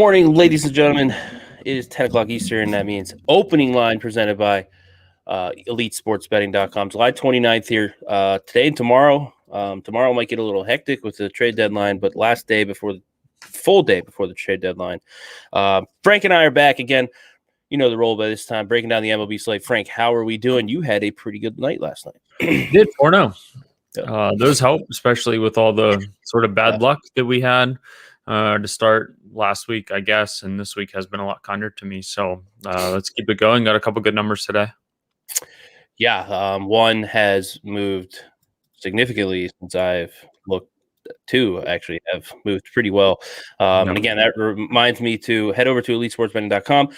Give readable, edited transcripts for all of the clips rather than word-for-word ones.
morning, ladies and gentlemen. It is 10 o'clock Eastern. That means opening line presented by EliteSportsBetting.com. July 29th here. Today and tomorrow. Tomorrow might get a little hectic with the trade deadline, but full day before the trade deadline. Frank and I are back again. You know the role by this time, breaking down the MLB slate. Frank, how are we doing? You had a pretty good night last night. Did 4-0. Those help, especially with all the sort of bad luck that we had to start last week, I guess. And this week has been a lot kinder to me. So let's keep it going. Got a couple good numbers today. Yeah, one has moved significantly since I've looked. Two actually have moved pretty well. And again, that reminds me to head over to EliteSportsBetting.com.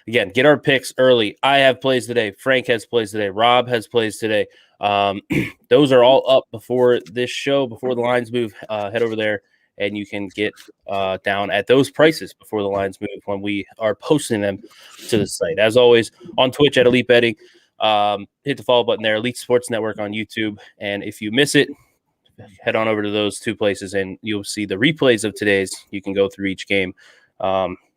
Again, get our picks early. I have plays today. Frank has plays today. Rob has plays today. Those are all up before this show, before the lines move. Head over there, and you can get down at those prices before the lines move when we are posting them to the site. As always, on Twitch at Elite Betting. Hit the follow button there, Elite Sports Network on YouTube. And if you miss it, head on over to those two places, and you'll see the replays of today's. You can go through each game,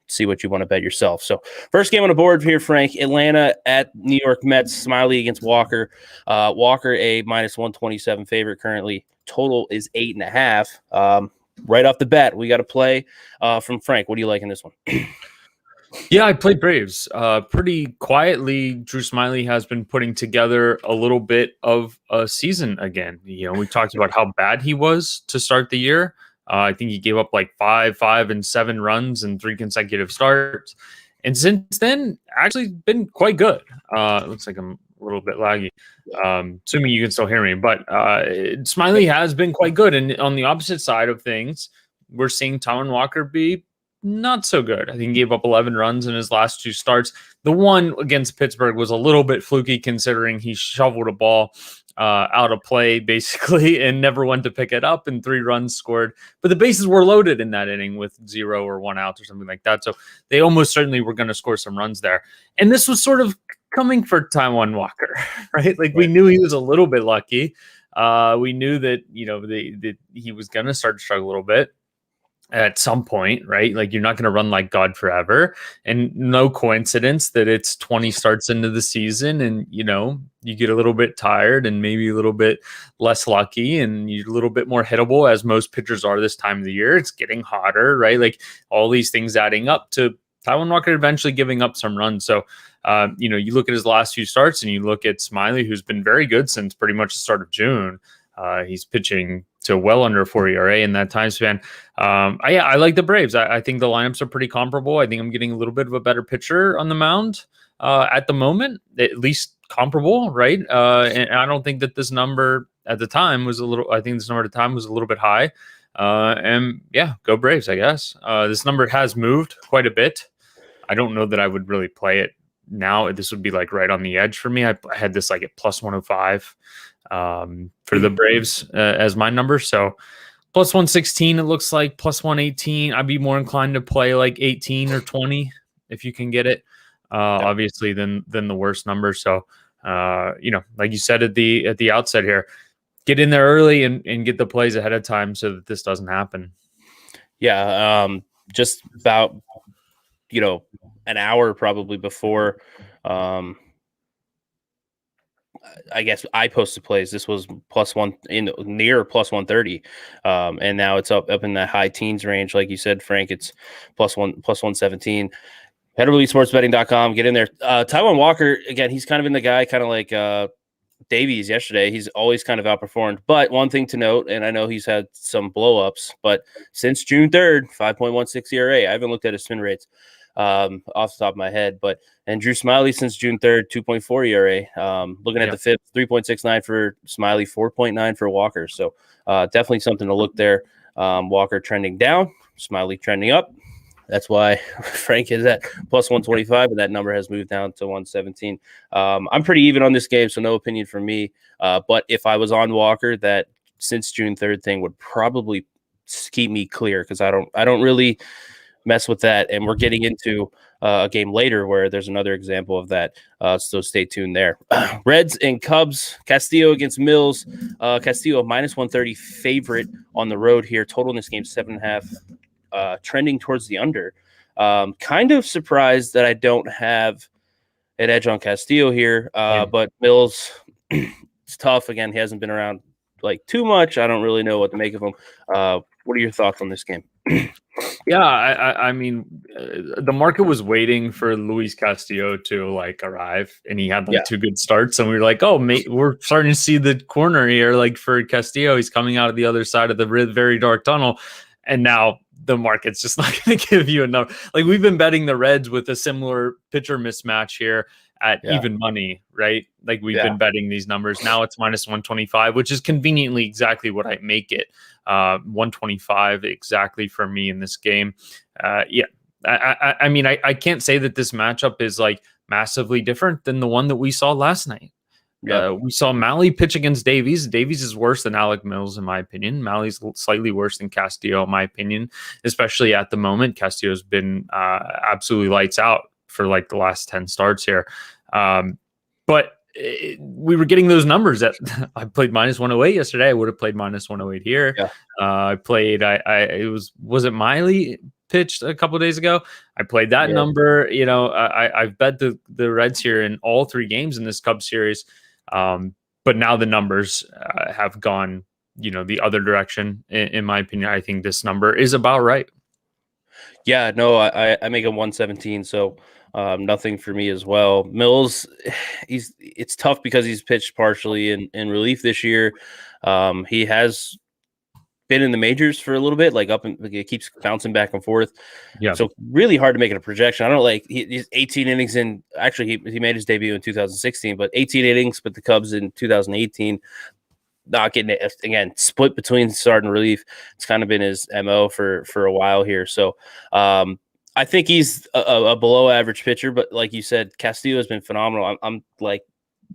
see what you want to bet yourself. So first game on the board here, Frank, Atlanta at New York Mets, Smiley against Walker. Walker, a -127 favorite currently. Total is 8.5. Right off the bat, we got a play from Frank. What do you like in this one? Yeah, I played Braves. Pretty quietly, Drew Smiley has been putting together a little bit of a season again. You know, we talked about how bad he was to start the year. I think he gave up like 5 and 7 runs in 3 consecutive starts. And since then, actually been quite good. It looks like I'm a little bit laggy. Assuming you can still hear me. But Smiley has been quite good. And on the opposite side of things, we're seeing Tywin Walker be not so good. I think he gave up 11 runs in his last 2 starts. The one against Pittsburgh was a little bit fluky considering he shoveled a ball out of play basically and never went to pick it up, and 3 runs scored. But the bases were loaded in that inning with 0 or 1 out or something like that. So they almost certainly were going to score some runs there. And this was sort of coming for Tywin Walker, right? Like we knew he was a little bit lucky. We knew that, you know, that he was going to start to struggle a little bit at some point, right? Like you're not going to run like God forever. And no coincidence that it's 20 starts into the season and, you know, you get a little bit tired and maybe a little bit less lucky and you're a little bit more hittable, as most pitchers are this time of the year. It's getting hotter, right? Like all these things adding up to Tywin Walker eventually giving up some runs. So, you know, you look at his last few starts and you look at Smiley, who's been very good since pretty much the start of June. He's pitching to well under 4 ERA in that time span. I like the Braves. I think the lineups are pretty comparable. I think I'm getting a little bit of a better pitcher on the mound at the moment, at least comparable, right? And I don't think that this number at the time was a little. I think this number at the time was a little bit high. And yeah, go Braves, I guess. This number has moved quite a bit. I don't know that I would really play it now. This would be like right on the edge for me. I had this like at +105. For the Braves as my number. So +116, it looks like +118. I'd be more inclined to play like 18 or 20 if you can get it. Obviously than the worst number. So, you know, like you said at the outset here, get in there early and get the plays ahead of time so that this doesn't happen. Yeah. Just about, you know, an hour probably before, I guess I posted plays. This was +1 in near +130, and now it's up in the high teens range, like you said, Frank. It's +117. Head over to EliteSportsBetting.com. Get in there. Tywin Walker again. He's kind of been the guy, kind of like Davies yesterday. He's always kind of outperformed. But one thing to note, and I know he's had some blowups, but since June 3rd, 5.16 ERA. I haven't looked at his spin rates off the top of my head, and Drew Smiley since June 3rd, 2.4 ERA. Looking at the fifth, 3.69 for Smiley, 4.9 for Walker. So definitely something to look there. Walker trending down, Smiley trending up. That's why Frank is at +125, and that number has moved down to 117. I'm pretty even on this game, so no opinion from me. But if I was on Walker, that since June 3rd thing would probably keep me clear because I don't really mess with that. And we're getting into a game later where there's another example of that. So stay tuned there. Reds and Cubs, Castillo against Mills. Castillo -130 favorite on the road here. Total in this game 7.5. Trending towards the under. Kind of surprised that I don't have an edge on Castillo here, but Mills, it's tough. Again, he hasn't been around like too much. I don't really know what to make of him. What are your thoughts on this game? Yeah, I mean, the market was waiting for Luis Castillo to like arrive, and he had like two good starts, and we were like, oh, mate, we're starting to see the corner here. Like for Castillo, he's coming out of the other side of the very dark tunnel, and now the market's just not going to give you enough. Like we've been betting the Reds with a similar pitcher mismatch here at even money, right? Like we've been betting these numbers. Now it's minus 125, which is conveniently exactly what I make it. 125 exactly for me in this game. I mean, I can't say that this matchup is like massively different than the one that we saw last night. We saw Malley pitch against Davies. Davies is worse than Alec Mills, in my opinion. Malley's slightly worse than Castillo, in my opinion, especially at the moment. Castillo's been absolutely lights out for like the last 10 starts here. But we were getting those numbers that I played minus 108 yesterday. I would have played minus 108 here. I played, was it Miley pitched a couple of days ago? I played that number. You know, I've bet the Reds here in all 3 games in this Cubs series. But now the numbers have gone, you know, the other direction. In my opinion, I think this number is about right. Yeah, no, I make him 117. So nothing for me as well. Mills, it's tough because he's pitched partially in relief this year. He has been in the majors for a little bit, like it keeps bouncing back and forth. Yeah. So really hard to make it a projection. I don't like he's 18 innings in. Actually, he made his debut in 2016, but 18 innings with the Cubs in 2018. Not getting it again, split between start and relief. It's kind of been his MO for a while here. So I think he's a below average pitcher, but like you said, Castillo has been phenomenal. I'm like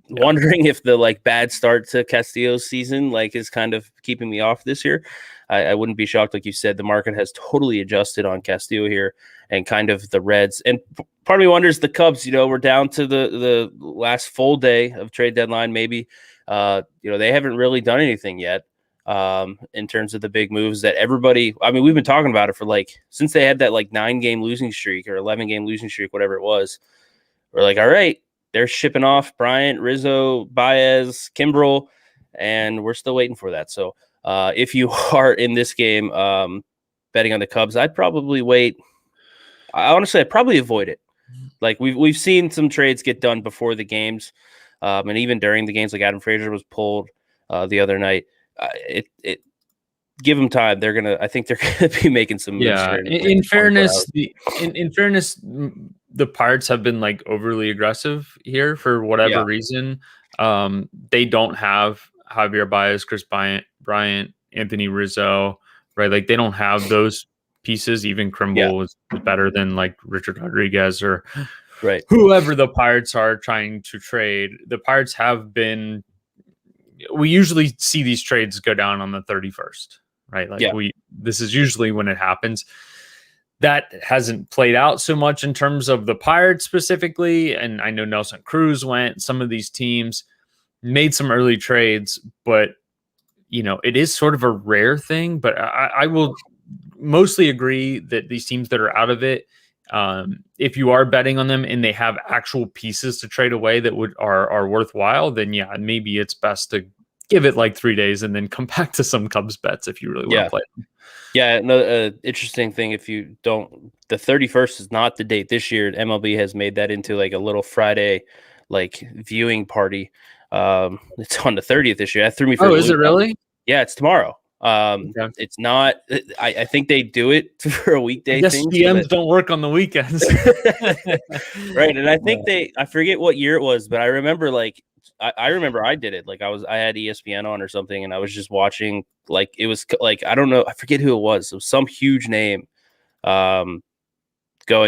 wondering if the like bad start to Castillo's season like is kind of keeping me off this year. I wouldn't be shocked, like you said, the market has totally adjusted on Castillo here and kind of the Reds. And part of me wonders the Cubs, you know, we're down to the last full day of trade deadline. Maybe, you know, they haven't really done anything yet in terms of the big moves that everybody, I mean, we've been talking about it for like, since they had that like 9-game losing streak or 11-game losing streak, whatever it was. We're like, all right, they're shipping off Bryant, Rizzo, Baez, Kimbrel, and we're still waiting for that. So if you are in this game betting on the Cubs, I'd probably wait. Honestly, I'd probably avoid it. Like we've seen some trades get done before the games, and even during the games. Like Adam Frazier was pulled the other night. Give them time. I think they're gonna be making some moves. Yeah. In fairness, the Pirates have been like overly aggressive here for whatever reason. They don't have Javier Baez, Chris Bryant, Anthony Rizzo, right? Like they don't have those pieces. Even Kimbrel is better than like Richard Rodriguez or whoever the Pirates are trying to trade. The Pirates have been. We usually see these trades go down on the 31st, right? Like this is usually when it happens. That hasn't played out so much in terms of the Pirates specifically. And I know Nelson Cruz went. Some of these teams made some early trades, but you know, it is sort of a rare thing. But I will mostly agree that these teams that are out of it, if you are betting on them and they have actual pieces to trade away that are worthwhile, then maybe it's best to give it like 3 days and then come back to some Cubs bets if you really want to play them. Yeah, no, interesting thing. If you don't, the 31st is not the date this year. MLB has made that into like a little Friday, like viewing party. It's on the 30th this year. That threw me for. Oh, is it really? Yeah, it's tomorrow. It's not. I think they do it for a weekday. I guess thing. GMs don't work on the weekends, right? And I think I forget what year it was, but I remember like. I remember I did it. Like I had ESPN on or something, and I was just watching. Like it was like I don't know, I forget who it was. It was some huge name, going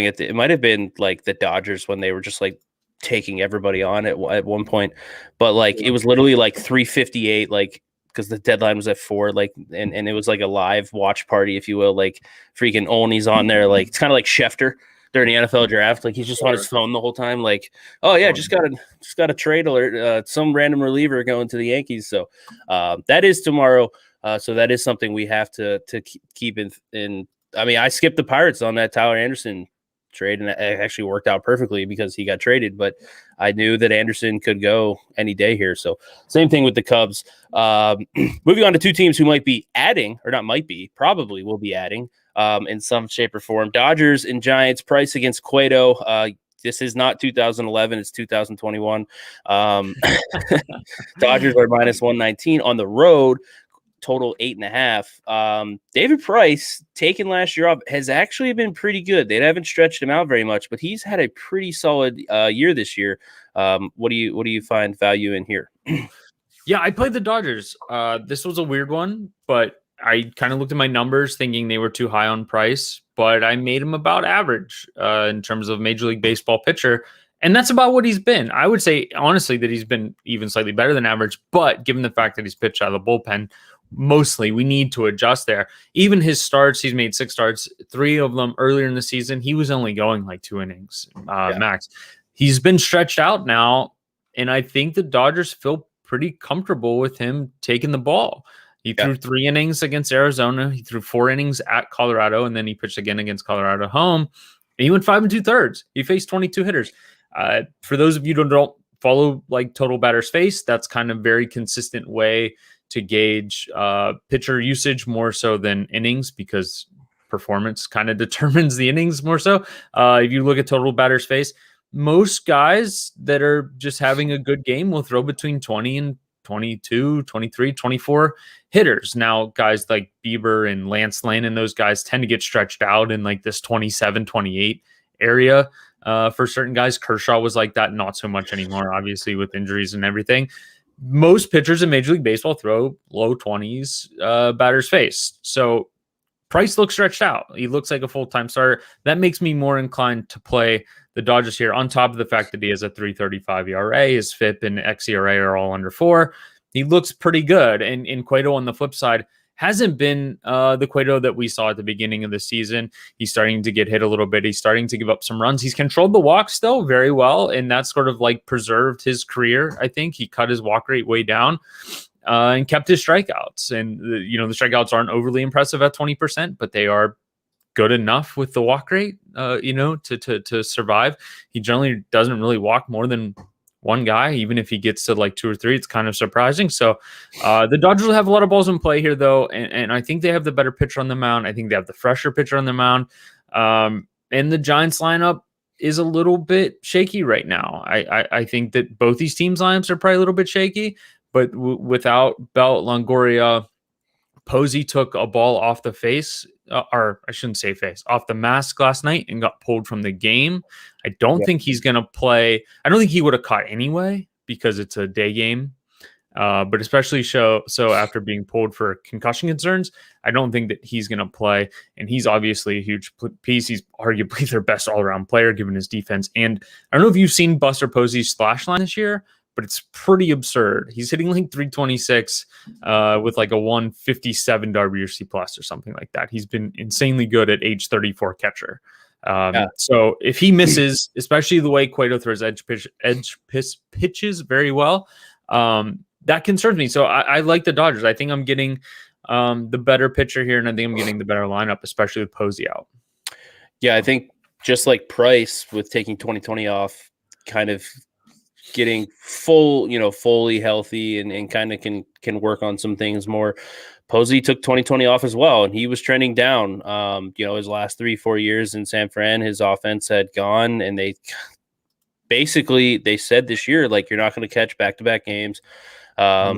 at it might have been like the Dodgers when they were just like taking everybody on at one point. But like it was literally like 3:58, like because the deadline was at 4, like and it was like a live watch party, if you will. Like freaking Olney's on there, like it's kind of like Schefter during the NFL draft, like he's just on his phone the whole time. Like, oh yeah, just got a trade alert. Some random reliever going to the Yankees. So that is tomorrow. So that is something we have to keep in. I mean, I skipped the Pirates on that Tyler Anderson trade, and it actually worked out perfectly because he got traded. But I knew that Anderson could go any day here. So same thing with the Cubs. Moving on to two teams who might be adding, or not might be, probably will be adding in some shape or form. Dodgers and Giants. Price against Cueto. This is not 2011. It's 2021. Dodgers are minus 119 on the road. Total 8.5. David Price, taken last year off, has actually been pretty good. They haven't stretched him out very much, but he's had a pretty solid year this year. What do you find value in here? Yeah, I played the Dodgers. This was a weird one, but I kind of looked at my numbers thinking they were too high on Price, but I made him about average in terms of Major League Baseball pitcher. And that's about what he's been. I would say, honestly, that he's been even slightly better than average, but given the fact that he's pitched out of the bullpen, mostly we need to adjust there. Even his starts, he's made 6 starts, 3 of them earlier in the season. He was only going like 2 innings max. He's been stretched out now, and I think the Dodgers feel pretty comfortable with him taking the ball. He threw 3 innings against Arizona. He threw 4 innings at Colorado, and then he pitched again against Colorado home. And he went 5 2/3. He faced 22 hitters. For those of you who don't follow like total batters faced, that's kind of very consistent way to gauge pitcher usage more so than innings, because performance kind of determines the innings more so. If you look at total batters faced, most guys that are just having a good game will throw between 20 and 22, 23, 24 hitters. Now, guys like Bieber and Lance Lynn and those guys tend to get stretched out in like this 27, 28 area. For certain guys, Kershaw was like that, not so much anymore, obviously, with injuries and everything. Most pitchers in Major League Baseball throw low 20s batters faced. So Price looks stretched out. He looks like a full-time starter. That makes me more inclined to play the Dodgers here, on top of the fact that he has a 3.35 ERA. His FIP and xERA are all under 4. He looks pretty good. And Cueto, on the flip side, hasn't been the Cueto that we saw at the beginning of the season. He's starting to get hit a little bit. He's starting to give up some runs. He's controlled the walks, though, very well, and that's sort of like preserved his career, I think. He cut his walk rate way down and kept his strikeouts. And, the strikeouts aren't overly impressive at 20%, but they are good enough with the walk rate, to survive. He generally doesn't really walk more than one guy, even if he gets to like 2 or 3. It's kind of surprising. So the Dodgers will have a lot of balls in play here, though, and I think they have the better pitcher on the mound. I think they have the fresher pitcher on the mound. And the Giants lineup is a little bit shaky right now. I think that both these teams' lineups are probably a little bit shaky, but without Belt, Longoria, Posey took a ball off the face, or I shouldn't say face, off the mask last night and got pulled from the game. I don't think he's going to play. I don't think he would have caught anyway because it's a day game. But especially so after being pulled for concussion concerns, I don't think that he's going to play. And he's obviously a huge piece. He's arguably their best all-around player given his defense. And I don't know if you've seen Buster Posey's splash line this year, but it's pretty absurd. He's hitting like 326 with like a 157 WRC plus or something like that. He's been insanely good at age 34 catcher. So if he misses, especially the way Cueto throws edge pitches very well, that concerns me. So I like the Dodgers. I think I'm getting the better pitcher here, and I think I'm getting the better lineup, especially with Posey out. Yeah, I think just like Price with taking 2020 off, kind of getting fully healthy and kind of can work on some things more. Posey took 2020 off as well, and he was trending down. His last 3-4 years in San Fran, his offense had gone, and they said this year, like, you're not going to catch back-to-back games. I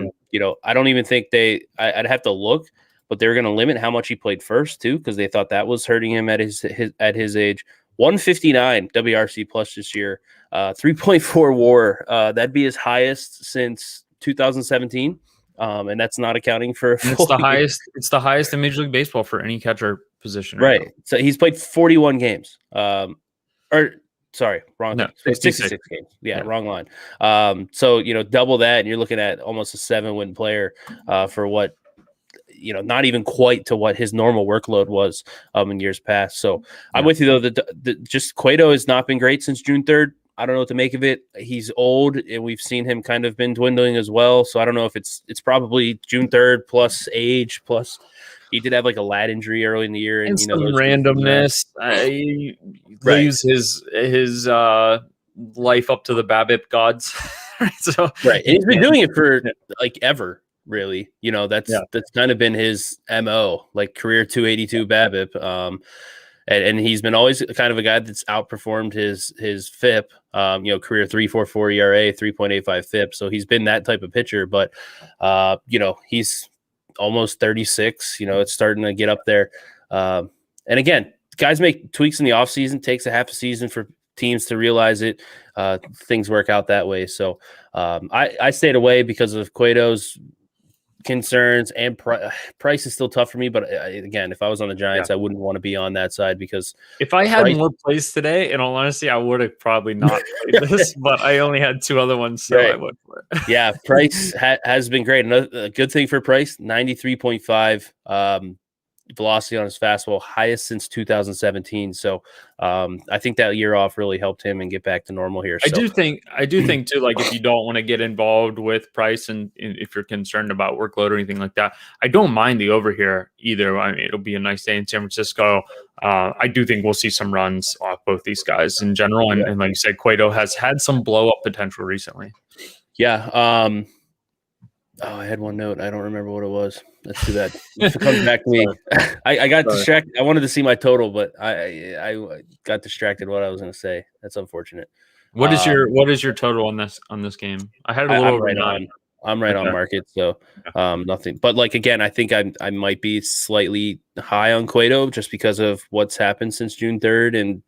don't even think I'd have to look, but they were going to limit how much he played first too, because they thought that was hurting him at his age. 159 WRC plus this year, 3.4 WAR. That'd be his highest since 2017, and that's not accounting for. It's the highest. It's the highest in Major League Baseball for any catcher position. Right. So he's played 41 games. Wrong. No, 66 games. Yeah, wrong line. So double that, and you're looking at almost a 7-win player for what. Not even quite to what his normal workload was in years past. So I'm with you, though. Just Cueto has not been great since June 3rd. I don't know what to make of it. He's old, and we've seen him kind of been dwindling as well. So I don't know if it's probably June 3rd plus age plus. He did have like a lat injury early in the year, and some those randomness. He leaves his life up to the BABIP gods. So and he's been doing it for like ever, really. That's kind of been his MO, like career 282 BABIP. And he's been always kind of a guy that's outperformed his FIP, career 3.44 ERA, 3.85 FIP. So he's been that type of pitcher, but he's almost 36. It's starting to get up there. And again, guys make tweaks in the offseason. Takes a half a season for teams to realize it. Things work out that way. So I stayed away because of Cueto's concerns, and price is still tough for me. But again, if I was on the Giants, I wouldn't want to be on that side, because if I had more plays today, in all honesty, I would have probably not played this, but I only had 2 other ones, so I would. Yeah, Price has been great. Another good thing for Price, 93.5 velocity on his fastball, highest since 2017. So I think that year off really helped him and get back to normal here. So. I do think too, like if you don't want to get involved with Price and if you're concerned about workload or anything like that, I don't mind the over here either. I mean, it'll be a nice day in San Francisco. I do think we'll see some runs off both these guys in general. And like you said, Cueto has had some blow up potential recently. Yeah. I had one note. I don't remember what it was. That's too bad. It comes back to me. I got distracted. I wanted to see my total, but I got distracted what I was going to say. That's unfortunate. What is your total on this game? I had it a little over 9. I'm right on market, so nothing. But like again, I think I might be slightly high on Cueto just because of what's happened since June 3rd and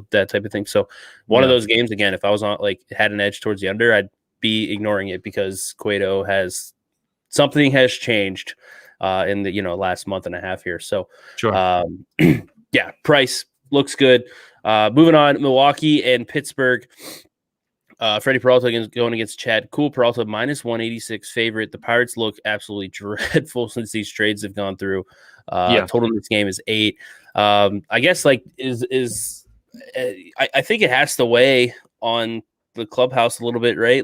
that type of thing. So one of those games again, if I was on had an edge towards the under, I'd be ignoring it because Cueto something has changed in the last month and a half here. So sure. Price looks good. Moving on, Milwaukee and Pittsburgh. Freddie Peralta going against Chad. Cool. Peralta -186 favorite. The Pirates look absolutely dreadful since these trades have gone through. Total in this game is 8. I guess I think it has to weigh on the clubhouse a little bit, right?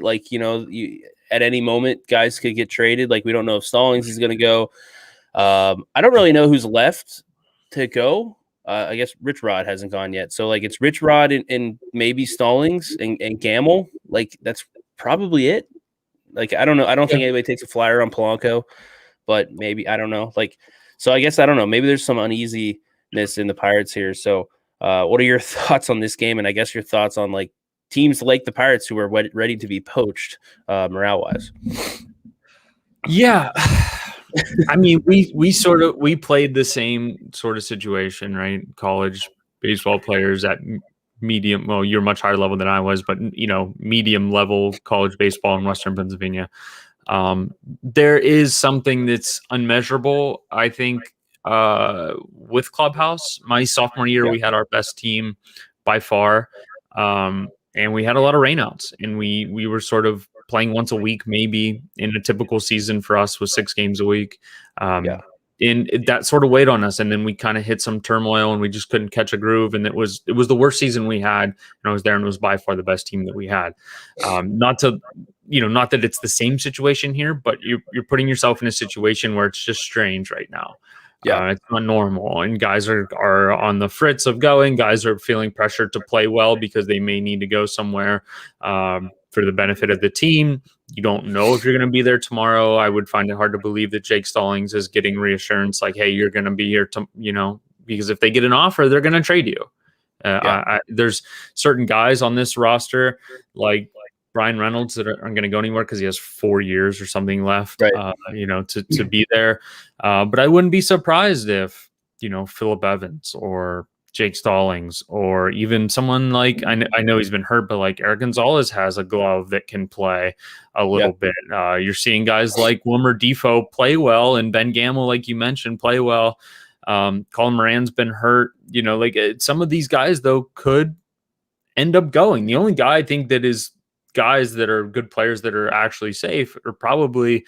At any moment, guys could get traded. We don't know if Stallings is going to go. I don't really know who's left to go. I guess Rich Rod hasn't gone yet. So, it's Rich Rod and maybe Stallings and Gamble. That's probably it. I don't know. I don't think anybody takes a flyer on Polanco, but maybe, I don't know. So I guess, I don't know. Maybe there's some uneasiness in the Pirates here. So what are your thoughts on this game? And I guess your thoughts on, teams like the Pirates who are ready to be poached morale-wise. Yeah. I mean, we played the same sort of situation, right? College baseball players at medium, well, you're much higher level than I was, but medium level college baseball in Western Pennsylvania. There is something that's unmeasurable, I think, with Clubhouse. My sophomore year, we had our best team by far. And we had a lot of rainouts, and we were sort of playing once a week, maybe in a typical season for us was 6 games a week. And that sort of weighed on us. And then we kind of hit some turmoil and we just couldn't catch a groove. And it was the worst season we had. And I was there, and it was by far the best team that we had. Not that it's the same situation here, but you're putting yourself in a situation where it's just strange right now. It's not normal, and guys are on the fritz of going. Guys are feeling pressure to play well because they may need to go somewhere for the benefit of the team. You don't know if you're going to be there tomorrow. I would find it hard to believe that Jake Stallings is getting reassurance hey, you're going to be here because if they get an offer, they're going to trade you. There's certain guys on this roster like Brian Reynolds that aren't going to go anywhere because he has 4 years or something left, to be there. But I wouldn't be surprised if, Phillip Evans or Jake Stallings or even someone I know he's been hurt, but Eric Gonzalez has a glove that can play a little bit. You're seeing guys like Wilmer Defoe play well, and Ben Gamble, like you mentioned, play well. Colin Moran's been hurt. Some of these guys, though, could end up going. The only guy I think that is guys that are good players that are actually safe are probably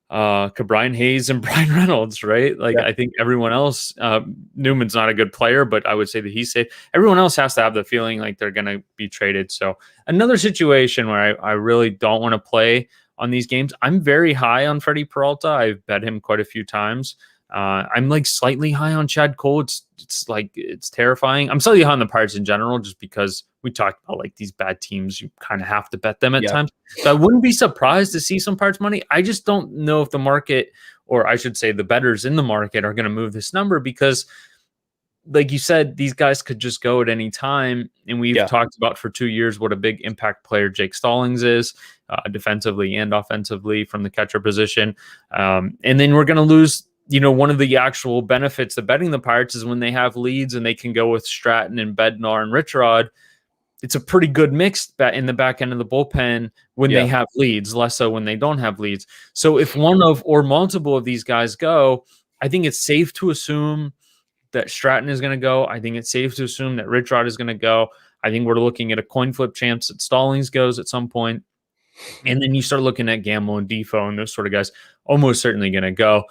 Brian Hayes and Brian Reynolds, right? Like, Yeah. I think everyone else, Newman's not a good player, but I would say that he's safe. Everyone else has to have the feeling like they're going to be traded. So another situation where I really don't want to play on these games. I'm very high on Freddie Peralta. I've bet him quite a few times. I'm like slightly high on Chad Cole. It's terrifying. I'm slightly high on the Pirates in general, just because we talked about like these bad teams. You kind of have to bet them at times. So I wouldn't be surprised to see some Pirates money. I just don't know if the market, or I should say the bettors in the market, are going to move this number, because like you said, these guys could just go at any time. And we've talked about for 2 years what a big impact player Jake Stallings is, defensively and offensively from the catcher position. And then we're going to lose, one of the actual benefits of betting the Pirates is when they have leads and they can go with Stratton and Bednar and Richrod. It's a pretty good mix in the back end of the bullpen when they have leads, less so when they don't have leads. So if one of or multiple of these guys go, I think it's safe to assume that Stratton is going to go. I think it's safe to assume that Richrod is going to go. I think we're looking at a coin flip chance that Stallings goes at some point. And then you start looking at Gamble and Defoe and those sort of guys almost certainly going to go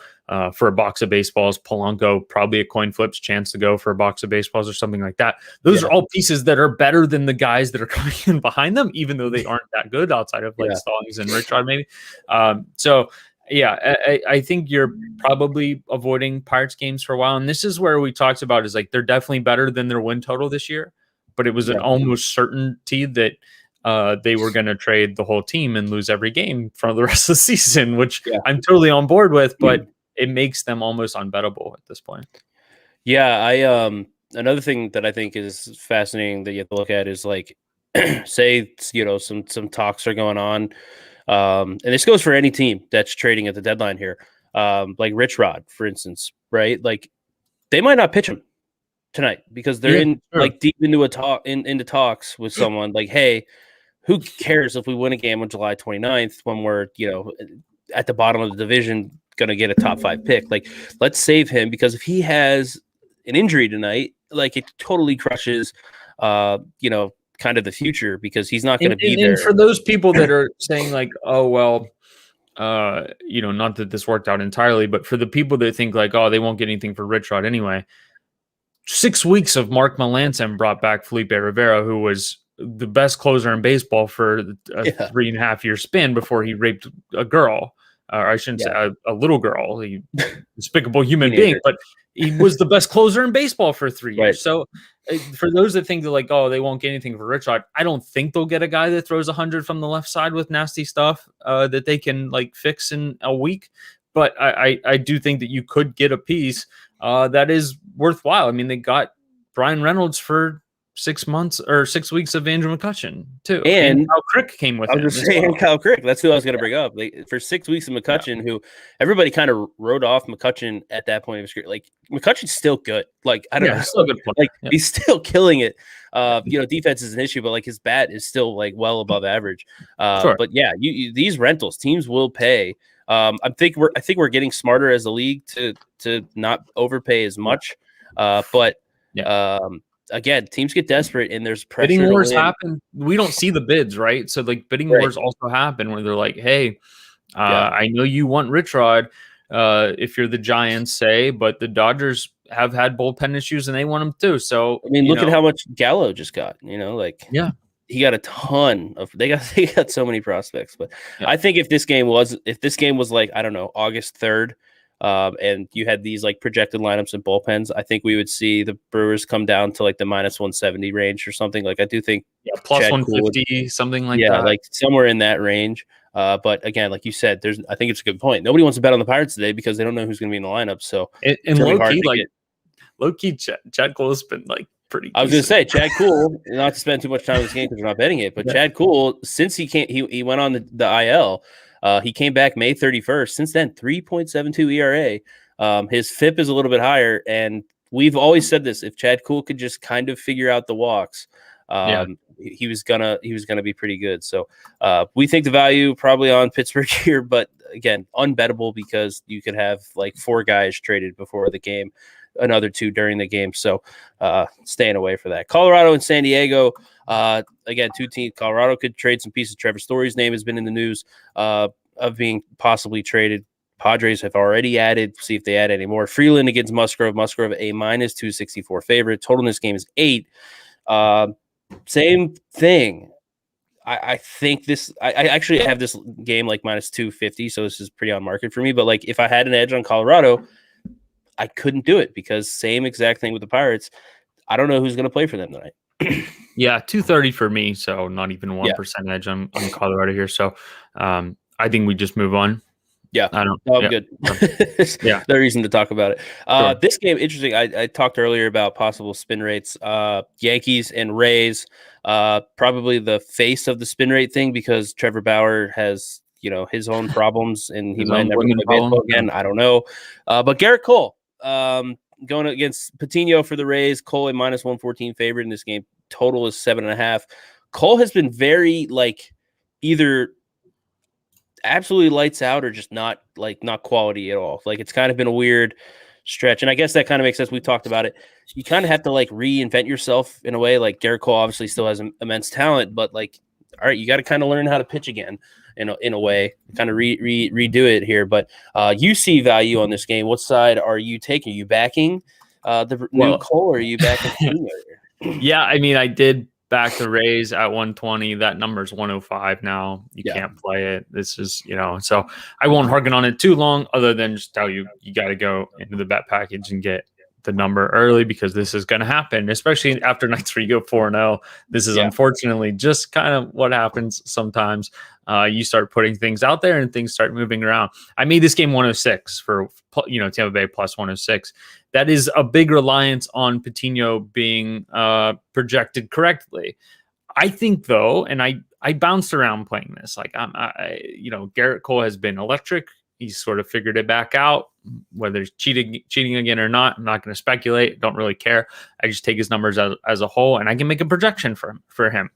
for a box of baseballs. Polanco, probably a coin flips chance to go for a box of baseballs or something like that. Those are all pieces that are better than the guys that are coming in behind them, even though they aren't that good outside of like Stallings and Richrod maybe. I think you're probably avoiding Pirates games for a while. And this is where we talked about is like they're definitely better than their win total this year, but it was an almost certainty that they were going to trade the whole team and lose every game for the rest of the season, which I'm totally on board with, but it makes them almost unbettable at this point. Yeah, another thing that I think is fascinating that you have to look at is like, say, some talks are going on, and this goes for any team that's trading at the deadline here, like Richrod, for instance, right? Like they might not pitch him tonight because they're like deep into into talks with someone. Like, hey, who cares if we win a game on July 29th when we're, at the bottom of the division, going to get a top 5 pick? Like, let's save him, because if he has an injury tonight, like it totally crushes, kind of the future, because he's not going to be there. And for those people that are saying like, oh, well, not that this worked out entirely, but for the people that think like, oh, they won't get anything for Richrod anyway. 6 weeks of Mark Melancon brought back Felipe Rivera, who was the best closer in baseball for a 3.5 year span before he raped a girl, or I shouldn't say a little girl, a despicable human being, but he was the best closer in baseball for 3 years. Right. So for those that think that like, oh, they won't get anything for Richrod, I don't think they'll get a guy that throws 100 from the left side with nasty stuff that they can like fix in a week. But I do think that you could get a piece that is worthwhile. I mean, they got Brian Reynolds for 6 months or 6 weeks of Andrew McCutchen too, and Kyle Crick came with him. I was just saying, Kyle Crick. That's who I was going to bring up. Like, for 6 weeks of McCutchen, who everybody kind of wrote off McCutchen at that point of his career. Like McCutchen's still good. Like I don't know, still good player. Like he's still killing it. Defense is an issue, but like his bat is still like well above average. But yeah, these rentals teams will pay. I think we're getting smarter as a league to not overpay as much. Again, teams get desperate and there's pressure. Bidding wars happen. We don't see the bids, right? So like bidding wars also happen where they're like, hey, I know you want Richrod if you're the Giants, say, but the Dodgers have had bullpen issues and they want him too. So I mean, look at how much Gallo just got. He got a ton of. They got so many prospects. But I think if this game was like, I don't know, August 3rd. And you had these like projected lineups and bullpens, I think we would see the Brewers come down to like the minus 170 range or something. Like I do think plus Chad 150, something like that. Like somewhere in that range. But again, like you said, I think it's a good point. Nobody wants to bet on the Pirates today because they don't know who's going to be in the lineup. So and low key, Chad Cole has been like pretty. I was going to say Chad Cole, not to spend too much time in this game because we're not betting it, but Chad Cole, since he went on the IL. He came back May 31st. Since then, 3.72 ERA. His FIP is a little bit higher, and we've always said this: if Chad Cole could just kind of figure out the walks, he was gonna be pretty good. So we think the value probably on Pittsburgh here, but again, unbettable because you could have like 4 guys traded before the game, another 2 during the game. So staying away for that. Colorado and San Diego. Again, 2 teams. Colorado could trade some pieces. Trevor Story's name has been in the news of being possibly traded. Padres have already added. See if they add any more. Freeland against Musgrove. Musgrove a minus 264 favorite. Total in this game is 8. Same thing. I think this. I actually have this game like minus 250, so this is pretty on market for me. But like, if I had an edge on Colorado, I couldn't do it because same exact thing with the Pirates. I don't know who's going to play for them tonight. Yeah, 230 for me, so not even 1% edge on Colorado here. So I think we just move on. Yeah, I don't. I'm good. Yeah, no reason to talk about it. Sure. This game, interesting. I talked earlier about possible spin rates. Yankees and Rays, probably the face of the spin rate thing because Trevor Bauer has his own problems and he might never play baseball again. I don't know. But Garrett Cole, going against Patino for the Rays. Cole a minus 114 favorite in this game. Total is 7.5. Cole has been very either absolutely lights out or just not quality at all. Like, it's kind of been a weird stretch, and I guess that kind of makes sense. We talked about it. You kind of have to reinvent yourself in a way. Like, Garrett Cole obviously still has immense talent, but all right, you got to kind of learn how to pitch again in a way, kind of redo it here. But you see value on this game. What side are you taking? Are you backing the new Cole, or are you backing? Yeah, I mean, I did back the Rays at 120. That number's 105 now. You can't play it. This is, so I won't harken on it too long, other than just tell you got to go into the bet package and get the number early, because this is going to happen, especially after nights where you go 4-0. This is unfortunately just kind of what happens sometimes. You start putting things out there and things start moving around. I made this game 106 for, Tampa Bay plus 106. That is a big reliance on Patino being projected correctly. I think, though, and I bounced around playing this. Garrett Cole has been electric. He's sort of figured it back out. Whether he's cheating again or not, I'm not going to speculate. Don't really care. I just take his numbers as a whole, and I can make a projection for him.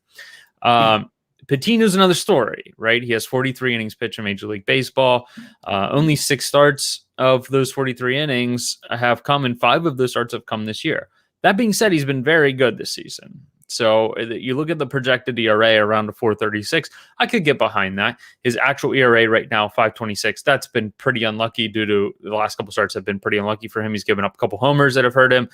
Patino's another story, right? He has 43 innings pitched in Major League Baseball. Only 6 starts of those 43 innings have come, and 5 of those starts have come this year. That being said, he's been very good this season. So you look at the projected ERA around a 4.36. I could get behind that. His actual ERA right now, 5.26. That's been pretty unlucky due to the last couple starts have been pretty unlucky for him. He's given up a couple homers that have hurt him.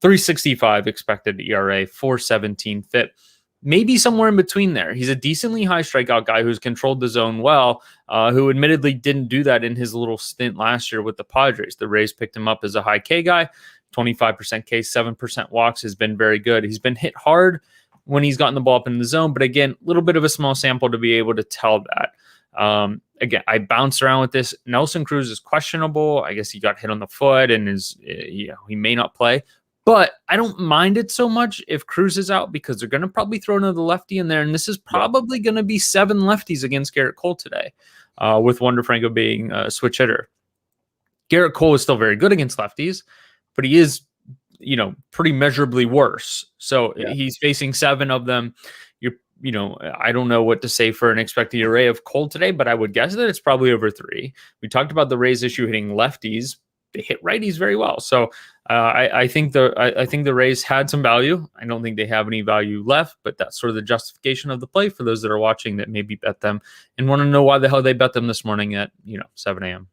3.65 expected ERA, 4.17 FIP. Maybe somewhere in between there. He's a decently high strikeout guy who's controlled the zone well, who admittedly didn't do that in his little stint last year with the Padres. The Rays picked him up as a high K guy. 25% K, 7% walks, has been very good. He's been hit hard when he's gotten the ball up in the zone, but again, a little bit of a small sample to be able to tell that. Again, I bounced around with this. Nelson Cruz is questionable. I guess he got hit on the foot and he may not play, but I don't mind it so much if Cruz is out, because they're going to probably throw another lefty in there, and this is probably going to be 7 lefties against Garrett Cole today, with Wander Franco being a switch hitter. Garrett Cole is still very good against lefties, but he is, pretty measurably worse. So he's facing 7 of them. I don't know what to say for an expected ERA of Cole today, but I would guess that it's probably over 3. We talked about the Rays issue hitting lefties. They hit righties very well. So I think the Rays had some value. I don't think they have any value left, but that's sort of the justification of the play for those that are watching that maybe bet them and want to know why the hell they bet them this morning at 7 a.m.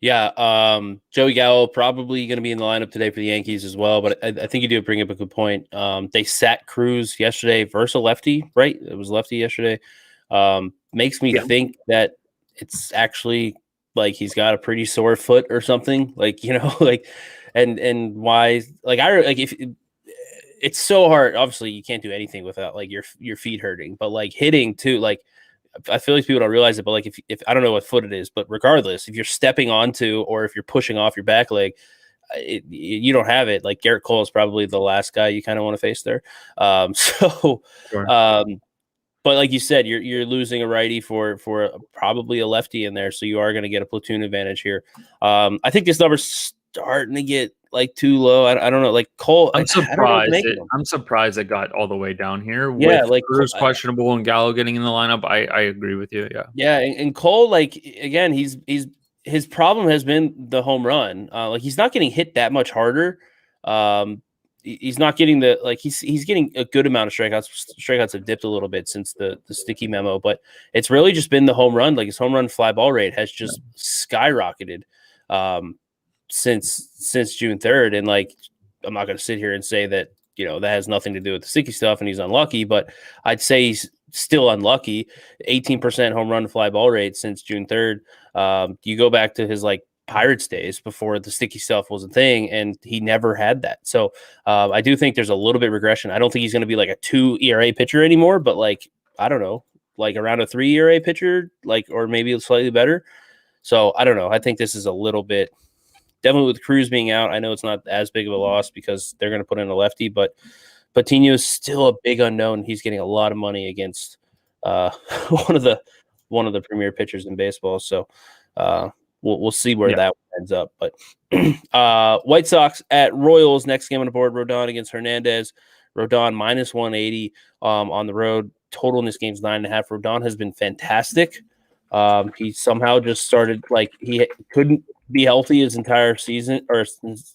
Yeah, Joey Gallo probably going to be in the lineup today for the Yankees as well, but I think you do bring up a good point. They sat Cruz yesterday versus a lefty, right? It was lefty yesterday. Makes me think that it's actually he's got a pretty sore foot or something, and why, if it's so hard. Obviously, you can't do anything without your feet hurting, but hitting too, I feel like people don't realize it, but if I don't know what foot it is, but regardless, if you're stepping onto or if you're pushing off your back leg, you don't have it. Garrett Cole is probably the last guy you kind of want to face there. Sure. But like you said, you're losing a righty for probably a lefty in there, so you are going to get a platoon advantage here. I think this number's starting to get too low. I don't know. Cole, I'm surprised. I'm surprised it got all the way down here. Yeah, with Cruz questionable and Gallo getting in the lineup. I agree with you. Yeah. Yeah, and Cole, again, his problem has been the home run. He's not getting hit that much harder. He's not getting he's getting a good amount of strikeouts. Strikeouts have dipped a little bit since the sticky memo, but it's really just been the home run. His home run fly ball rate has just skyrocketed since June 3rd. And like, I'm not going to sit here and say that, that has nothing to do with the sticky stuff and he's unlucky, but I'd say he's still unlucky. 18% home run to fly ball rate since June 3rd. You go back to his like Pirates days before the sticky stuff was a thing, and he never had that. So I do think there's a little bit regression. I don't think he's going to be like a 2 ERA pitcher anymore, but like, I don't know, like around a 3 ERA pitcher, like, or maybe slightly better. So I don't know. I think this is a little bit, definitely with Cruz being out. I know it's not as big of a loss because they're going to put in a lefty, but Patino is still a big unknown. He's getting a lot of money against one of the premier pitchers in baseball. So we'll see where that ends up. But White Sox at Royals, next game on the board. Rodon against Hernandez. Rodon minus 180 on the road. Total in this game is 9.5. Rodon has been fantastic. He somehow just started, like, he couldn't be healthy his entire season or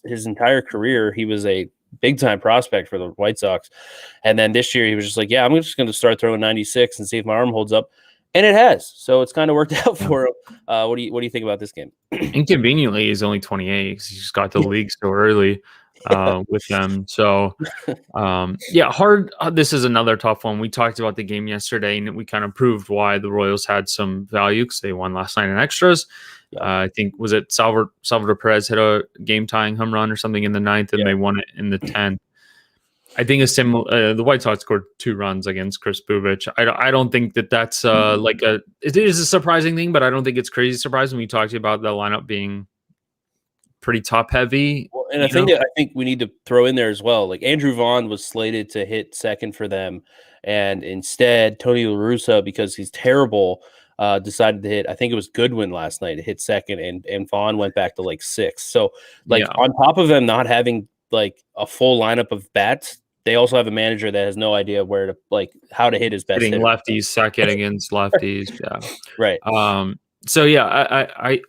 his entire career. He was a big time prospect for the White Sox. And then this year he was just like, yeah, I'm just going to start throwing 96 and see if my arm holds up. And it has. So it's kind of worked out for him. What do you think about this game? Inconveniently, he's only 28 because he just got to the league so early with them. So, hard. This is another tough one. We talked about the game yesterday, and we kind of proved why the Royals had some value because they won last night in extras. I think, was it Salvador Perez hit a game-tying home run or something in the 9th, and they won it in the 10th. I think the White Sox scored 2 runs against Chris Bubich. I don't think that's it is a surprising thing, but I don't think it's crazy surprising. We talked about the lineup being pretty top heavy. Well, and I think we need to throw in there as well. Like, Andrew Vaughn was slated to hit second for them, and instead Tony La Russa, because he's terrible, decided to hit. I think it was Goodwin last night to hit second, and Vaughn went back to like 6th. So on top of them not having like a full lineup of bats, they also have a manager that has no idea where to, like, how to hit his best hitter. Lefties, second against lefties. Yeah. Right. So yeah,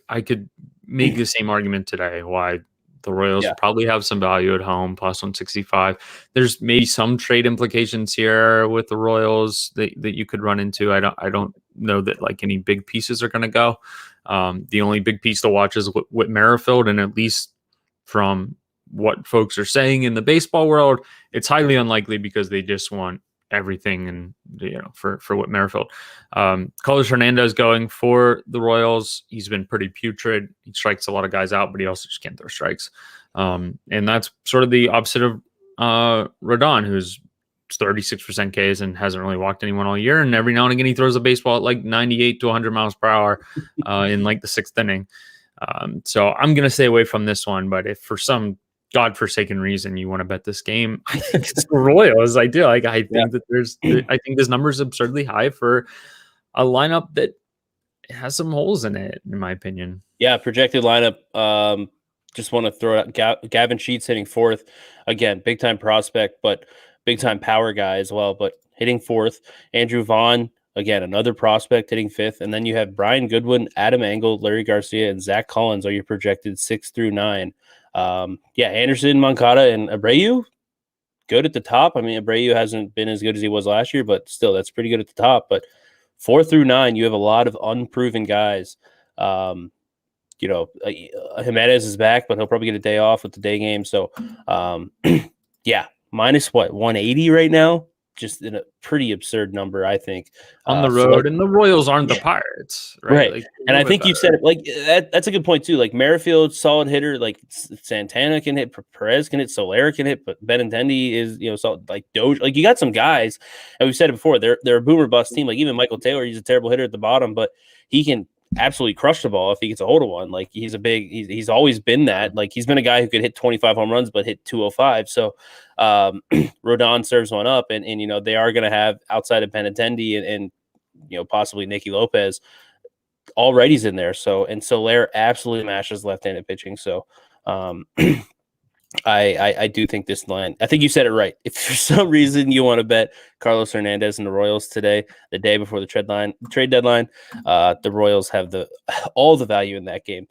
I could make the same argument today why the Royals probably have some value at home, plus 165. There's maybe some trade implications here with the Royals that you could run into. I don't know that like any big pieces are going to go. The only big piece to watch is Whit Merrifield, and at least from what folks are saying in the baseball world, it's highly unlikely because they just want everything, and for Whit Merrifield. Carlos Hernandez going for the Royals. He's been pretty putrid. He strikes a lot of guys out, but he also just can't throw strikes. And that's sort of the opposite of Rodon, who's 36% Ks and hasn't really walked anyone all year. And every now and again, he throws a baseball at like 98 to 100 miles per hour in like the 6th inning. So I'm going to stay away from this one. But if for some godforsaken reason you want to bet this game, I think it's the Royals. I do. I think that I think this number is absurdly high for a lineup that has some holes in it, in my opinion. Yeah, projected lineup. Just want to throw it out. Gavin Sheets hitting 4th. Again, big time prospect, but big time power guy as well, but hitting 4th. Andrew Vaughn, again, another prospect, hitting 5th. And then you have Brian Goodwin, Adam Engel, Larry Garcia, and Zach Collins are your projected 6 through 9. Anderson, Moncada, and Abreu, good at the top. I mean, Abreu hasn't been as good as he was last year, but still, that's pretty good at the top. But 4 through 9, you have a lot of unproven guys. Jimenez is back, but he'll probably get a day off with the day game. So, minus 180 right now. Just in a pretty absurd number, I think, on the road. And the Royals aren't the Pirates, right? Like, and I think you said it, like, that's a good point too. Like, Merrifield, solid hitter. Like, Santana can hit, Perez can hit, Soler can hit, but Benintendi is, like Doge. Like, you got some guys, and we've said it before. They're a boomer bust team. Like, even Michael Taylor, he's a terrible hitter at the bottom, but he can absolutely crush the ball if he gets a hold of one. Like, he's always been that. Like, he's been a guy who could hit 25 home runs but hit 205. So Rodon serves one up, and they are going to have, outside of Benintendi and possibly Nicky Lopez, all righties in there. So, and Soler absolutely mashes left-handed pitching. So I do think this line, I think you said it right. If for some reason you want to bet Carlos Hernandez and the Royals today, the day before the trade deadline, the Royals have all the value in that game.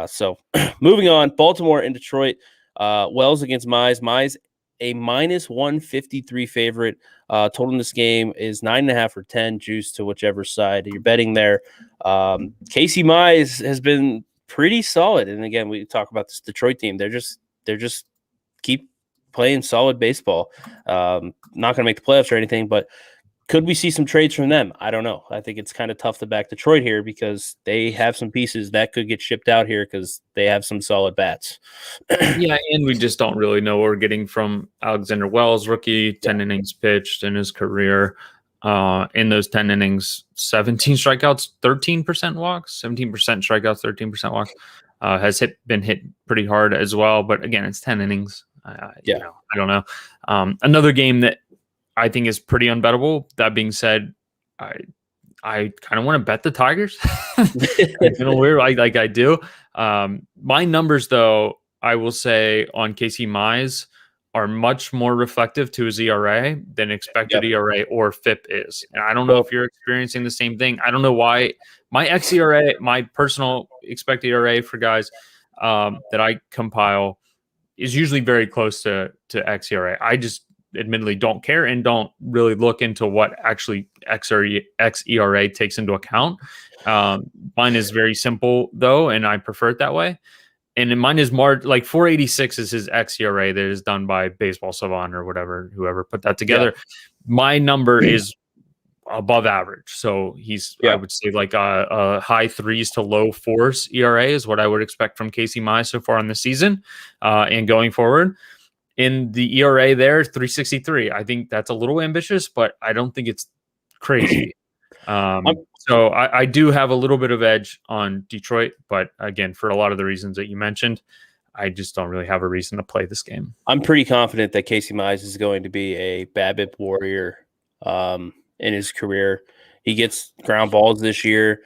So moving on, Baltimore and Detroit, Wells against Mize. Mize a -153 favorite. Total in this game is 9.5 or 10, juice to whichever side you're betting there. Casey Mize has been pretty solid, and again, we talk about this Detroit team. They're just keep playing solid baseball. Not going to make the playoffs or anything, but could we see some trades from them? I don't know. I think it's kind of tough to back Detroit here because they have some pieces that could get shipped out here because they have some solid bats. Yeah, and we just don't really know what we're getting from Alexander Wells, rookie, 10 innings pitched in his career. In those 10 innings, 17 strikeouts, 13% walks, 17% strikeouts, 13% walks. Has been hit pretty hard as well. But again, it's 10 innings. I don't know. Another game that I think is pretty unbettable. That being said, I kind of want to bet the Tigers. It's a little weird. I do. My numbers, though, I will say on Casey Mize are much more reflective to his ERA than expected ERA or FIP is. And I don't know if you're experiencing the same thing. I don't know why my xERA, my personal expected ERA for guys that I compile is usually very close to xERA. I just admittedly don't care and don't really look into what actually xERA takes into account. Mine is very simple though, and I prefer it that way. And mine is more like 486 is his xERA that is done by Baseball Savant or whoever put that together. Yeah. My number is above average. So he's, I would say like a high 3s to low 4s ERA is what I would expect from Casey Mize so far in the season and going forward. In the ERA there, 363. I think that's a little ambitious, but I don't think it's crazy. So I do have a little bit of edge on Detroit, but again, for a lot of the reasons that you mentioned, I just don't really have a reason to play this game. I'm pretty confident that Casey Mize is going to be a BABIP warrior in his career. He gets ground balls this year.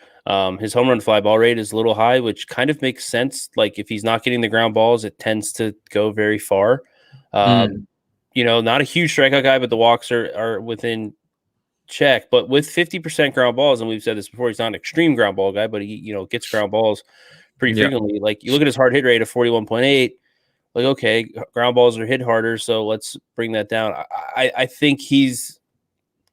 His home run fly ball rate is a little high, which kind of makes sense. Like if he's not getting the ground balls, it tends to go very far. Not a huge strikeout guy, but the walks are within check. But with 50% ground balls, and we've said this before, he's not an extreme ground ball guy, but he gets ground balls pretty frequently. Like you look at his hard hit rate of 41.8, like okay, ground balls are hit harder, so let's bring that down. I think he's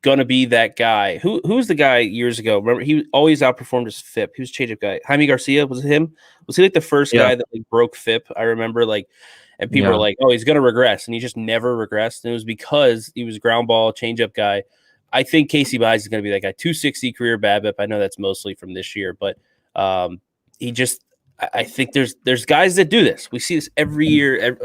gonna be that guy. Who's the guy years ago? Remember, he always outperformed his FIP. He was a changeup guy. Jaime Garcia, was it him? Was he like the first guy that like broke FIP? I remember and people were like, oh, he's gonna regress, and he just never regressed. And it was because he was a ground ball changeup guy. I think Casey Mize is going to be that guy. 260 career BABIP. I know that's mostly from this year, but I think there's guys that do this. We see this every year.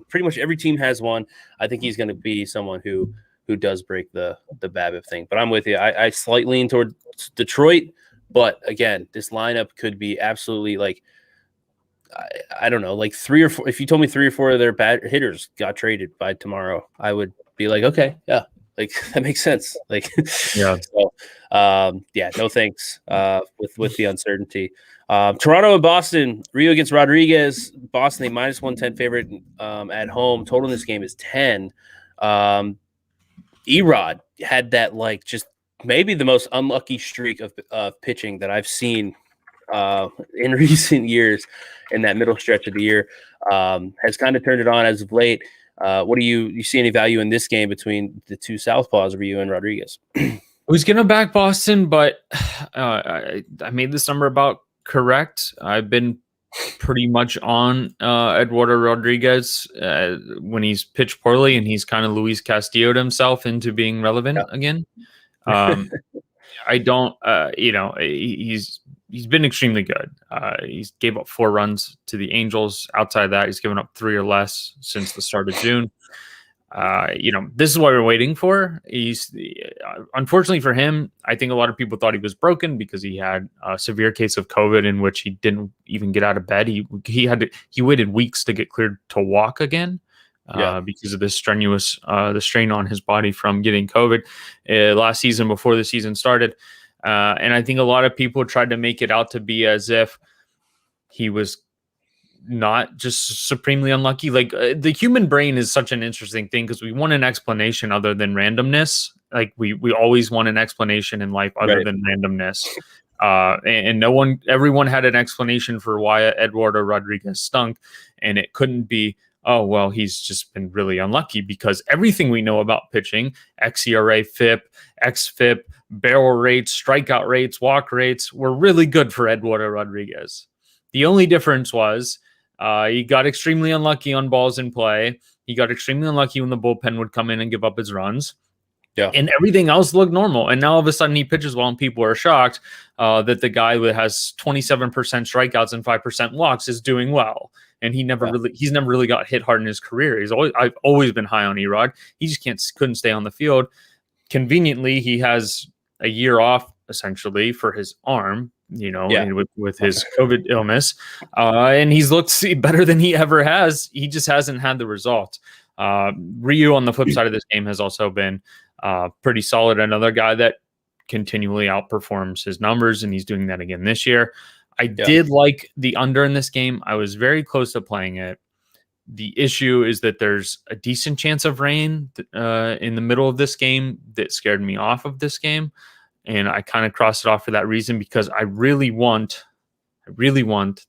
Pretty much every team has one. I think he's going to be someone who does break the BABIP thing. But I'm with you. I slightly lean toward Detroit, but again, this lineup could be absolutely I don't know, like 3 or 4. If you told me 3 or 4 of their bad hitters got traded by tomorrow, I would be like, okay, yeah. Like that makes sense. No thanks. With the uncertainty, Toronto and Boston. Rio against Rodriguez. Boston a -110 favorite at home. Total in this game is 10. Erod had that just maybe the most unlucky streak of pitching that I've seen in recent years. In that middle stretch of the year, has kind of turned it on as of late. What do you see any value in this game between the two southpaws, Rio and Rodriguez? I was going to back Boston, but I made this number about correct. I've been pretty much on Eduardo Rodriguez when he's pitched poorly, and he's kind of Luis Castillo'd himself into being relevant again. I don't, he's been extremely good. He's gave up 4 runs to the Angels. Outside of that, he's given up 3 or less since the start of June. This is what we're waiting for. He's unfortunately for him, I think a lot of people thought he was broken because he had a severe case of COVID in which he didn't even get out of bed. He waited weeks to get cleared to walk again. Because of the strenuous, the strain on his body from getting COVID last season before the season started. And I think a lot of people tried to make it out to be as if he was not just supremely unlucky. Like the human brain is such an interesting thing because we want an explanation other than randomness. Like we always want an explanation in life other than randomness. And everyone had an explanation for why Eduardo Rodriguez stunk, and it couldn't be oh, well, he's just been really unlucky, because everything we know about pitching, xERA, FIP, xFIP, barrel rates, strikeout rates, walk rates, were really good for Eduardo Rodriguez. The only difference was he got extremely unlucky on balls in play. He got extremely unlucky when the bullpen would come in and give up his runs. Yeah. And everything else looked normal. And now all of a sudden he pitches well, and people are shocked that the guy that has 27% strikeouts and 5% walks is doing well. And he's never really got hit hard in his career. I've always been high on Erod. He just couldn't stay on the field. Conveniently, he has a year off essentially for his arm, with his COVID illness. And he's looked better than he ever has. He just hasn't had the result. Ryu on the flip side of this game has also been pretty solid. Another guy that continually outperforms his numbers, and he's doing that again this year. I did like the under in this game. I was very close to playing it. The issue is that there's a decent chance of rain in the middle of this game that scared me off of this game. And I kind of crossed it off for that reason, because I really want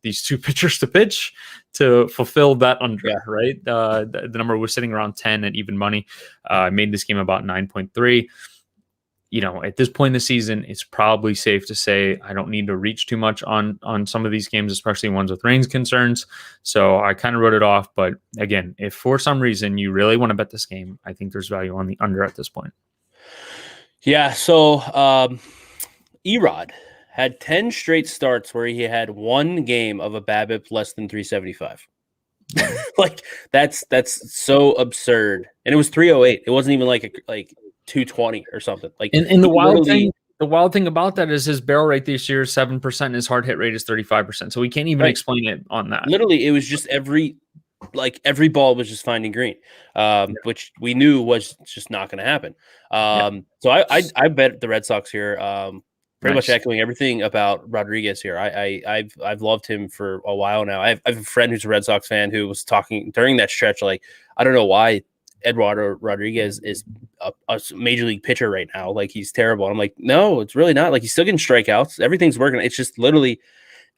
these two pitchers to pitch to fulfill that under, right? The number was sitting around 10 at even money. I made this game about 9.3. At this point in the season, it's probably safe to say I don't need to reach too much on some of these games, especially ones with rain concerns. So I kind of wrote it off. But again, if for some reason you really want to bet this game, I think there's value on the under at this point. Yeah. So Erod had 10 straight starts where he had one game of a BABIP less than 375. Like that's so absurd. And it was 308. It wasn't even like 220 or something. Like, and the wild thing about that is his barrel rate this year is 7%, and his hard hit rate is 35%. So we can't even explain it on that. Literally, it was just every ball was just finding green, which we knew was just not going to happen. So I bet the Red Sox here. Pretty much echoing everything about Rodriguez here. I've loved him for a while now. I have a friend who's a Red Sox fan who was talking during that stretch, like, I don't know why Eduardo Rodriguez is a major league pitcher right now. Like, he's terrible. I'm like, no, it's really not. Like, he's still getting strikeouts. Everything's working. It's just literally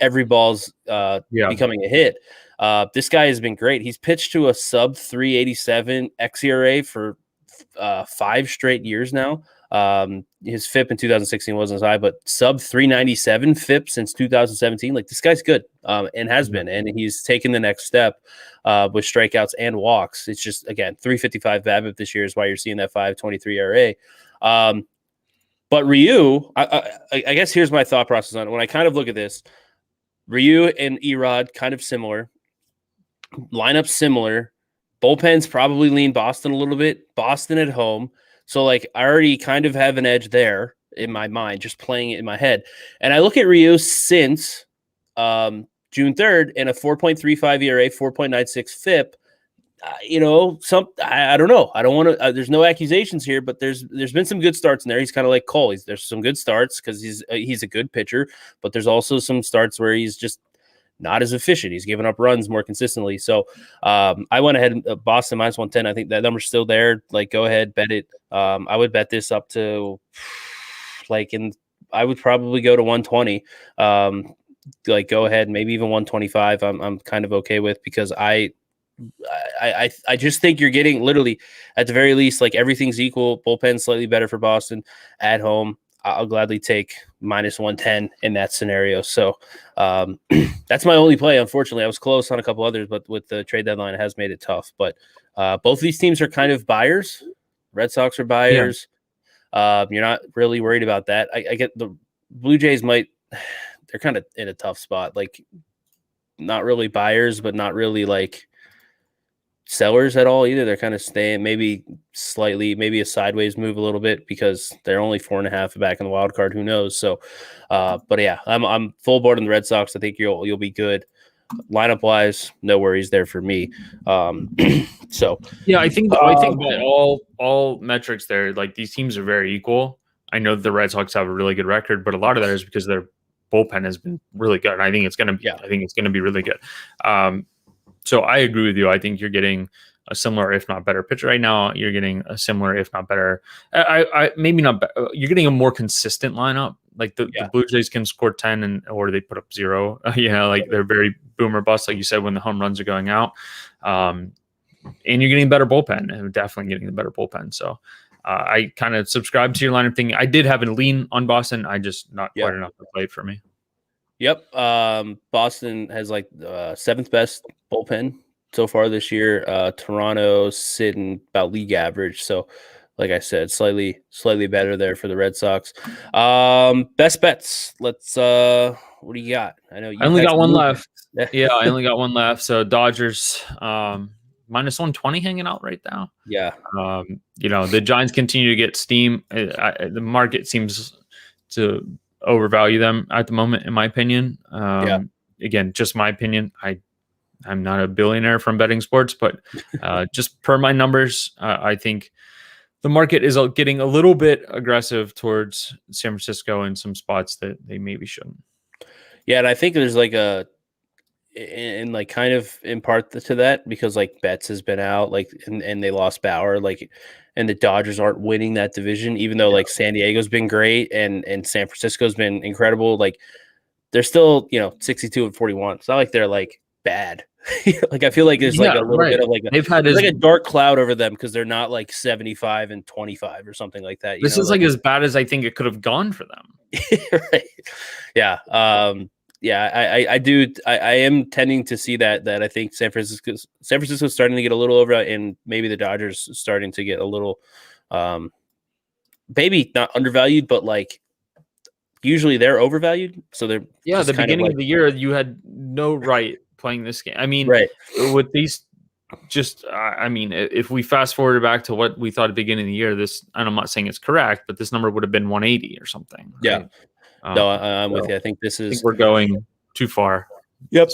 every ball's becoming a hit. This guy has been great. He's pitched to a sub 387 xERA for 5 straight years now. His FIP in 2016 wasn't as high, but sub 397 FIP since 2017. Like, this guy's good, and has been, and he's taken the next step with strikeouts and walks. It's just, again, 355 BABIP this year is why you're seeing that 523 ERA. But Ryu, I guess here's my thought process on it. When I kind of look at this, Ryu and Erod kind of similar, lineup similar, bullpens probably lean Boston a little bit. Boston at home. So, like, I already kind of have an edge there in my mind, just playing it in my head. And I look at Ryu since June 3rd and a 4.35 ERA, 4.96 FIP. I don't know. I don't want to. There's no accusations here, but there's been some good starts in there. He's kind of like Cole. There's some good starts because he's a good pitcher, but there's also some starts where he's just not as efficient. He's giving up runs more consistently. So I went ahead and Boston minus 110. I think that number's still there. Like, go ahead, bet it. I would bet this up to I would probably go to 120. Like, go ahead, maybe even 125. I'm kind of okay with, because I just think you're getting, literally, at the very least, like, everything's equal. Bullpen slightly better for Boston at home. I'll gladly take minus 110 in that scenario. So that's my only play. Unfortunately, I was close on a couple others, but with the trade deadline, it has made it tough. But both of these teams are kind of buyers. Red Sox are buyers. Yeah. You're not really worried about that. I get the Blue Jays they're kind of in a tough spot. Like, not really buyers, but not really like sellers at all either. They're kind of staying, maybe a sideways move a little bit, because they're only 4.5 back in the wild card. Who knows? So, but yeah, I'm full board on the Red Sox. I think you'll be good. Lineup wise, no worries there for me. So yeah, I think that all metrics there, like, these teams are very equal. I know that the Red Sox have a really good record, but a lot of that is because their bullpen has been really good. I think it's going to be really good. So I agree with you. I think you're getting a similar, if not better, pitcher right now. You're getting a similar, if not better. Maybe not. You're getting a more consistent lineup. Like the Blue Jays can score 10 or they put up 0. Like, they're very boomer bust, like you said, when the home runs are going out. and you're getting a better bullpen, and definitely getting a better bullpen. So I kind of subscribe to your lineup thing. I did have a lean on Boston. I just not quite enough to play for me. Yep. Boston has like seventh best bullpen so far this year. Toronto's sitting about league average. So, like I said, slightly better there for the Red Sox. Best bets. Let's. What do you got? I know you only got one left. Yeah, I only got one left. So Dodgers minus 120 hanging out right now. Yeah. The Giants continue to get steam. The market seems to overvalue them at the moment, in my opinion. Again, just my opinion. I'm not a billionaire from betting sports, but just per my numbers, I think the market is getting a little bit aggressive towards San Francisco in some spots that they maybe shouldn't. Yeah, and I think there's like and like kind of in part to that because like Betts has been out, like and they lost Bauer, like, and the Dodgers aren't winning that division, even though like San Diego's been great and San Francisco's been incredible. Like they're still 62-41. It's not like they're like bad. Like I feel like there's like a little bit of like like a dark cloud over them because they're not like 75-25 or something like that. This is like as bad as I think it could have gone for them. Right. Yeah. I do. I am tending to see that I think San Francisco's starting to get a little over, and maybe the Dodgers starting to get a little, maybe not undervalued, but like usually they're overvalued. So they're the beginning of the year you had no right playing this game. I mean, right. With these, if we fast forward back to what we thought at the beginning of the year, this, and I'm not saying it's correct, but this number would have been 180 or something. Right? Yeah. No, I'm with you. I think we're going too far. Yep.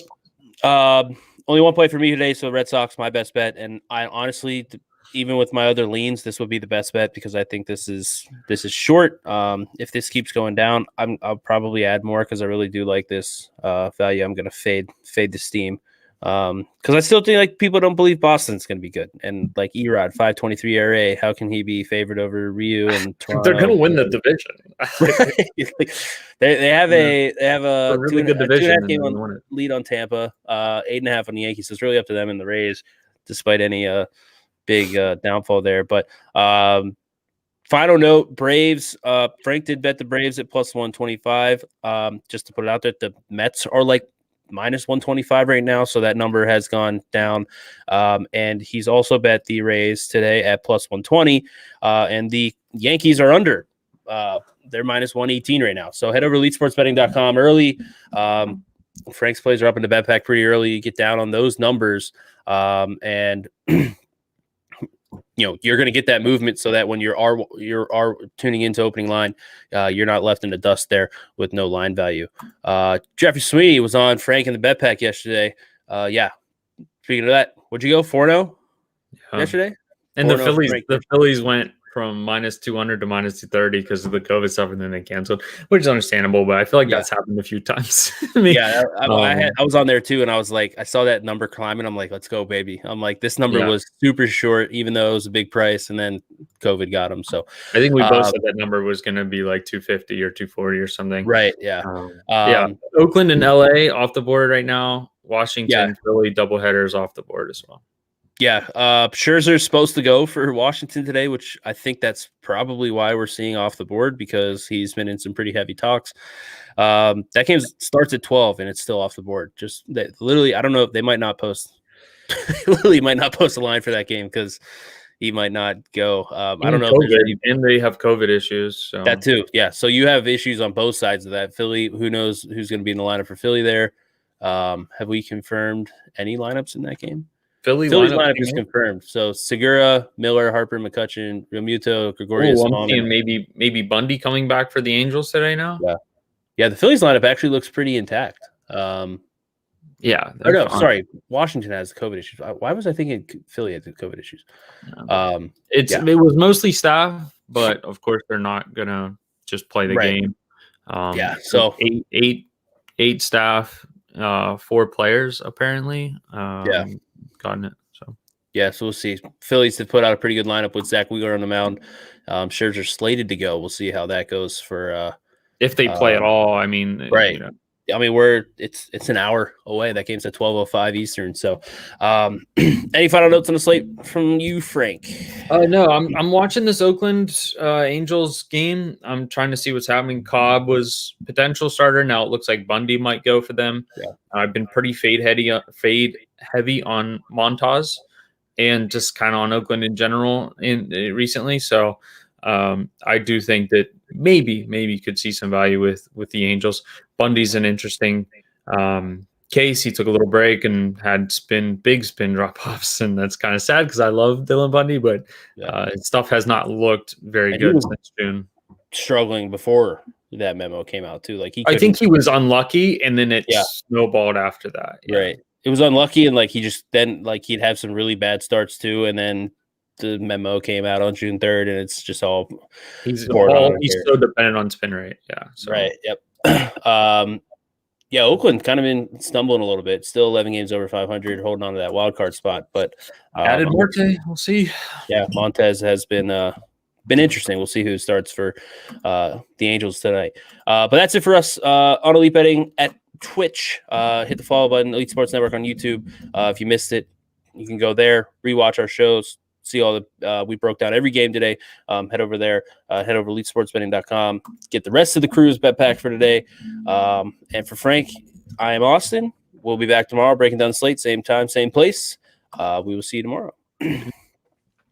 Only one play for me today, so Red Sox, my best bet. And I honestly, even with my other leans, this would be the best bet because I think this is short. If this keeps going down, I'll probably add more because I really do like this value. I'm going to fade the steam because I still think like people don't believe Boston's going to be good. And like Erod, 5.23 ERA, how can he be favored over Ryu and Toronto? They're going to win the division. They have a really good division. 2.5 game lead on Tampa, 8.5 on the Yankees. So it's really up to them and the Rays, despite any big downfall there. But final note, Braves. Frank did bet the Braves at plus 125. Just to put it out there, the Mets are like minus 125 right now, so that number has gone down. And he's also bet the Rays today at plus 120. And the Yankees are under. They're minus 118 right now. So head over to leadsportsbetting.com early. Frank's plays are up in the bet pack pretty early. You get down on those numbers, and you're going to get that movement so that when you're tuning into opening line, you're not left in the dust there with no line value. Jeffrey Sweeney was on Frank in the bet pack yesterday. Speaking of that, what'd you go 4-0 yesterday? And the Phillies went from minus 200 to minus 230 because of the COVID stuff, and then they canceled, which is understandable, but I feel like that's happened a few times. I was on there too, and I was like, I saw that number climbing. I'm like, let's go, baby. I'm like, this number was super short, even though it was a big price, and then COVID got them. So I think we both said that number was going to be like 250 or 240 or something. Right. Yeah. Oakland and LA off the board right now. Washington, Philly doubleheaders off the board as well. Yeah, Scherzer's supposed to go for Washington today, which I think that's probably why we're seeing off the board because he's been in some pretty heavy talks. That game starts at 12 and it's still off the board. Just that, literally, I don't know if they might not post. Literally, might not post a line for that game because he might not go. I don't know. And they have COVID issues. So. That too, yeah. So you have issues on both sides of that. Philly, who knows who's going to be in the lineup for Philly there? Have we confirmed any lineups in that game? Philly's lineup is confirmed. So Segura, Miller, Harper, McCutchen, Realmuto, Gregorius, and maybe Bundy coming back for the Angels today now. Yeah. The Phillies lineup actually looks pretty intact. Sorry, Washington has COVID issues. Why was I thinking Philly had COVID issues? It was mostly staff, but of course they're not gonna just play the game. So eight staff, 4 players apparently. Gotten it. So we'll see. Phillies have put out a pretty good lineup with Zach Wheeler on the mound. Scherzer's slated to go. We'll see how that goes for if they play at all. I mean, I mean, it's an hour away. That game's at 12:05 Eastern. So, any final notes on the slate from you, Frank? No, I'm watching this Oakland Angels game. I'm trying to see what's happening. Cobb was potential starter. Now it looks like Bundy might go for them. Yeah. I've been pretty fade heavy on Montas and just kind of on Oakland in general recently. So I do think that maybe you could see some value with the Angels. Bundy's an interesting case. He took a little break and had big spin drop-offs, and that's kind of sad because I love Dylan Bundy, but stuff has not looked very good since June. Struggling before that memo came out too. Like I think he was unlucky, and then it snowballed after that. Yeah. Right. It was unlucky, and like he just then like he'd have some really bad starts too, and then the memo came out on June 3rd, and it's just all he's so dependent on spin rate. Yeah. So. Right. Yep. Yeah, Oakland kind of been stumbling a little bit. Still 11 games over 500, holding on to that wild card spot. But added Marte, we'll see. Yeah, Montez has been interesting. We'll see who starts for the Angels tonight. But that's it for us on Elite Betting at Twitch. Hit the follow button, Elite Sports Network on YouTube. If you missed it, you can go there, rewatch our shows, see all the we broke down every game today. Head over there, head over to elitesportsbetting.com, get the rest of the crew's bet pack for today. And for Frank, I am Austin. We'll be back tomorrow breaking down the slate, same time, same place. We will see you tomorrow.